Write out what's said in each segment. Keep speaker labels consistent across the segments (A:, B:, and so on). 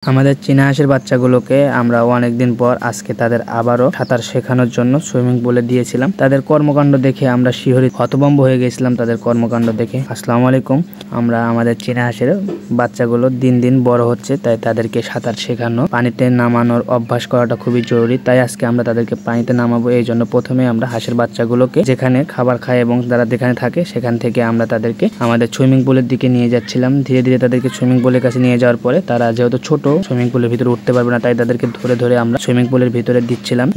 A: আমাদের চীনা হাঁসের বাচ্চাগুলোকে আমরা অনেকদিন পর আজকে তাদের আবারও সাঁতার শেখানোর জন্য সুইমিং পুলে দিয়েছিলাম। তাদের কর্মকাণ্ড দেখে আমরা শিহরিত হতভম্ব হয়ে গেছিলাম। তাদের কর্মকাণ্ড দেখে। আসসালামু আলাইকুম। আমরা আমাদের চীনা হাঁসের বাচ্চাগুলো দিন দিন বড় হচ্ছে, তাই তাদেরকে সাঁতার শেখানো, পানিতে নামানোর অভ্যাস করাটা খুবই জরুরি। তাই আজকে আমরা তাদেরকে পানিতে নামাবো। এই জন্য প্রথমে আমরা হাঁসের বাচ্চাগুলোকে যেখানে খাবার খায় এবং তারা যেখানে থাকে সেখান থেকে আমরা তাদেরকে আমাদের সুইমিং পুলের দিকে নিয়ে যাচ্ছিলাম। ধীরে ধীরে তাদেরকে সুইমিং পুলের কাছে নিয়ে যাওয়ার পরে তারা যেহেতু ছোট, সুইমিং পুলের ভিতরে উঠতে পারবে না, তাই তাদেরকে ধরে ধরে আমরা সুইমিং পুলের ভিতরে দিচ্ছিলাম।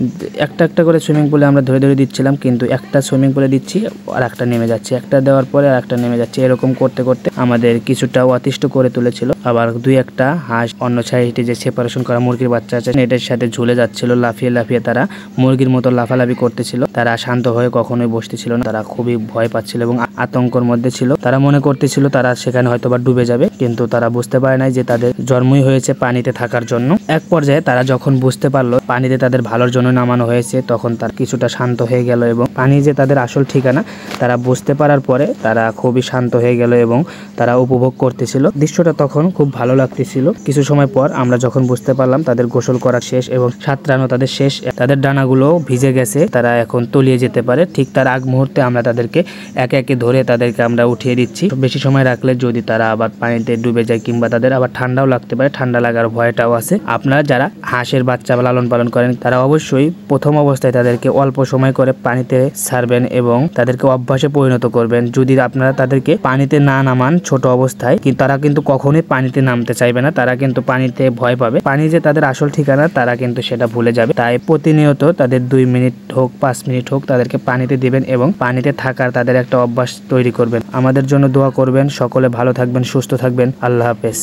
A: একটা একটা করে সুইমিং পুলে আমরা ধরে ধরে দিচ্ছিলাম, কিন্তু একটা সুইমিং পুলে দিচ্ছি আর একটা নেমে যাচ্ছে, একটা দেওয়ার পরে আর একটা নেমে যাচ্ছে। এরকম করতে করতে আমাদের কিছুটা অতিষ্ঠ করে তুলেছিল। আবার দুই একটা হাঁস অন্য সাইডে যে সেপারেশন করা মুরগির বাচ্চা আছে এটার সাথে ঝুলে যাচ্ছিল। লাফিয়ে লাফিয়ে তারা মুরগির মতো লাফালাফি করতেছিল। তারা শান্ত হয়ে কখনোই বসতেছিল না। তারা খুবই ভয় পাচ্ছিল এবং আতঙ্কর মধ্যে ছিল। তারা মনে করতেছিল তারা সেখানে হয়তো বা ডুবে যাবে, কিন্তু তারা বুঝতে পারে নাই যে তাদের জন্মই হয়েছে পানিতে থাকার জন্য। এক পর্যায়ে তারা যখন বুঝতে পারলো পানিতে তাদের ভালোর জন্য নামানো হয়েছে, তখন তার কিছুটা শান্ত হয়ে গেল এবং পানি যে তাদের আসল ঠিকানা তারা বুঝতে পারার পরে তারা খুবই শান্ত হয়ে গেল এবং তারা উপভোগ করতেছিল। দৃশ্যটা তখন খুব ভালো লাগতেছিল। কিছু সময় পর আমরা যখন বুঝতে পারলাম তাদের গোসল করা শেষ এবং সাঁতরানো তাদের শেষ, তাদের ডানাগুলো ভিজে গেছে, তারা এখন তলিয়ে যেতে পারে, ঠিক তার আগ মুহূর্তে আমরা তাদেরকে একে একে ধরে তাদেরকে আমরা উঠিয়ে দিচ্ছি। বেশি সময় রাখলে যদি তারা আবার পানিতে ডুবে যায় কিংবা তাদের আবার ঠান্ডাও লাগতে পারে, ঠান্ডা লাগার ভয়টাও আছে। আপনারা যারা হাঁসের বাচ্চা লালন পালন করেন তারা অবশ্যই প্রথম অবস্থায় তাদেরকে অল্প সময় করে পানিতে ছাড়বেন এবং তাদেরকে অভ্যাসে পরিণত করবেন। যদি আপনারা তাদেরকে পানিতে না নামান ছোট অবস্থায়, কিন্তু তারা কিন্তু কখনোই পানিতে নামতে চাইবে না, তারা কিন্তু পানিতে ভয় পাবে। পানি যে তাদের আসল ঠিকানা তারা কিন্তু সেটা ভুলে যাবে। তাই প্রতিনিয়ত তাদের 2 মিনিট হোক 5 মিনিট হোক তাদেরকে পানিতে দিবেন এবং পানিতে থাকার তাদের একটা অভ্যাস তৈরি করবেন। আমাদের জন্য দোয়া করবেন। সকলে ভালো থাকবেন, সুস্থ থাকবেন। আল্লাহ হাফেজ।